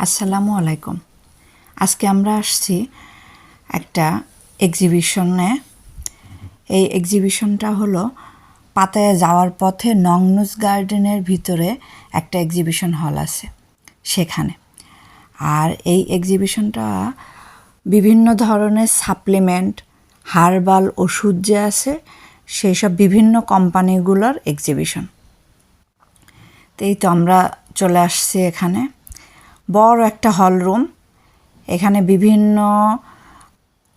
আসসালামু আলাইকুম। আজকে আমরা আসছি একটা এক্সিবিশনে। এই এক্সিবিশনটা হলো পাতায়া যাওয়ার পথে নংনুস গার্ডেনের ভিতরে একটা এক্সিবিশন হল আছে সেখানে। আর এই এক্সিবিশনটা বিভিন্ন ধরনের সাপ্লিমেন্ট, হার্বাল ওষুধ যে আছে সেই সব বিভিন্ন কোম্পানিগুলোর এক্সিবিশন। তো এই তো আমরা চলে আসছি এখানে। বড় একটা হল রুম, এখানে বিভিন্ন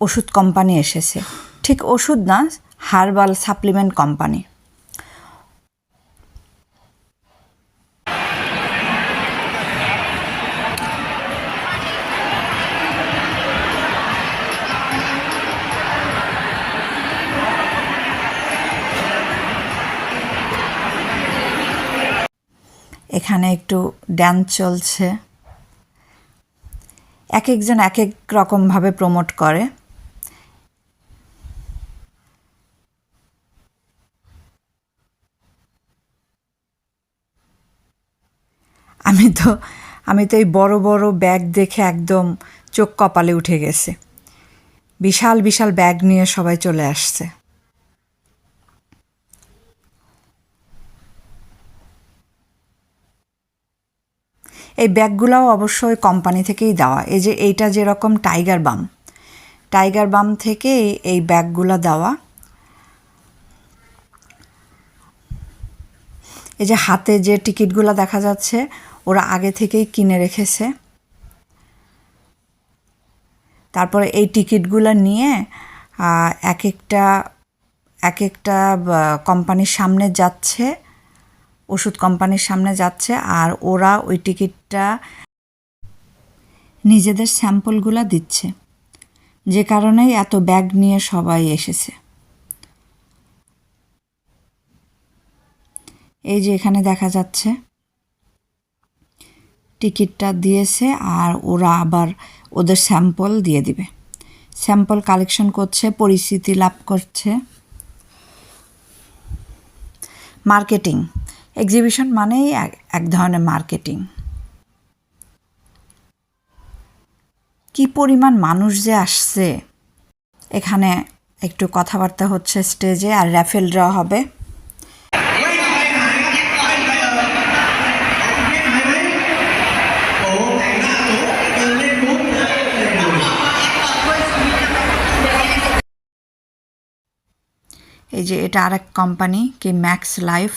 ওষুধ কোম্পানি এসেছে, ঠিক ওষুধ না, হার্বাল সাপ্লিমেন্ট কোম্পানি। এখানে একটু ড্যান্স চলছে, এক একজন এক এক রকমভাবে প্রমোট করে। আমি তো এই বড় বড় ব্যাগ দেখে একদম চোখ কপালে উঠে গেছে। বিশাল বিশাল ব্যাগ নিয়ে সবাই চলে আসছে। এই ব্যাগগুলোও অবশ্যই কোম্পানি থেকেই দেওয়া। এই যে এইটা যেরকম টাইগার বাম থেকে এই ব্যাগগুলো দেওয়া। এই যে হাতে যে টিকিটগুলো দেখা যাচ্ছে ওরা আগে থেকেই কিনে রেখেছে। তারপরে এই টিকিটগুলো নিয়ে এক একটা কোম্পানির সামনে যাচ্ছে, ওষুধ কোম্পানির সামনে যাচ্ছে, আর ওরা ওই টিকিটটা নিজেদের স্যাম্পলগুলো দিচ্ছে, যে কারণেই এত ব্যাগ নিয়ে সবাই এসেছে। এই যে এখানে দেখা যাচ্ছে টিকিটটা দিয়েছে আর ওরা আবার ওদের স্যাম্পল দিয়ে দিবে। স্যাম্পল কালেকশন করছে, পরিচিতি লাভ করছে। মার্কেটিং, এক্সিবিশন মানেই এক ধরনের মার্কেটিং। কি পরিমাণ মানুষ যে আসছে! এখানে একটু কথাবার্তা হচ্ছে স্টেজে, আর র্যাফেল ড্র হবে। এই যে এটা আরেক কোম্পানি, কি ম্যাক্স লাইফ।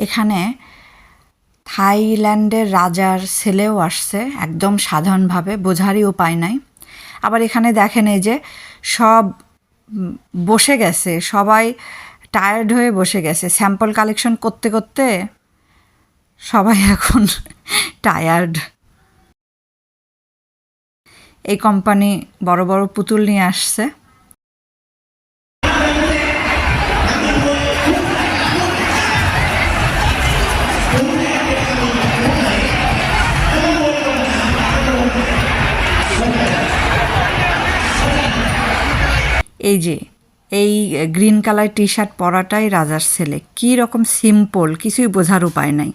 এখানে থাইল্যান্ডের রাজার ছেলেও আসছে, একদম সাধারণভাবে, বোঝারই উপায় নাই। আবার এখানে দেখেন এই যে সব বসে গেছে, সবাই টায়ার্ড হয়ে বসে গেছে। স্যাম্পল কালেকশন করতে করতে সবাই এখন টায়ার্ড। এই কোম্পানি বড় বড় পুতুল নিয়ে আসছে। এই যে এই গ্রিন কালার টি শার্ট পরাটাই রাজার ছেলে। কী রকম সিম্পল, কিছুই বোঝার উপায় নাই।